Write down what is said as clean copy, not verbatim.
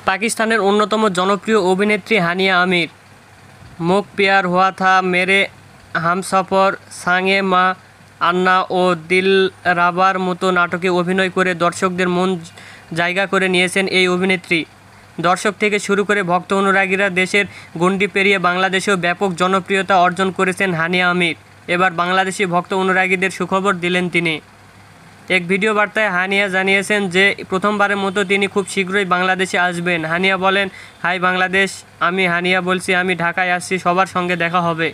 পাকিস্তানের অন্যতম জনপ্রিয় অভিনেত্রী হানিয়া আমির মুখ প্যার হুয়া থা, মেরে হামসফর, সাঙে মা, আন্না ও দিলরাবার মতো নাটকে অভিনয় করে দর্শকদের মন জায়গা করে নিয়েছেন এই অভিনেত্রী। দর্শক থেকে শুরু করে ভক্ত অনুরাগীরা দেশের গণ্ডি পেরিয়ে বাংলাদেশেও ব্যাপক জনপ্রিয়তা অর্জন করেছেন হানিয়া আমির। এবার বাংলাদেশি ভক্ত অনুরাগীদের সুখবর দিলেন তিনি। এক ভিডিও বার্তায় হানিয়া জানিয়েছেন যে প্রথমবারের মতো তিনি খুব শীঘ্রই বাংলাদেশে আসবেন। হানিয়া বলেন, হাই বাংলাদেশ, আমি হানিয়া বলছি, আমি ঢাকায় আসছি, সবার সঙ্গে দেখা হবে।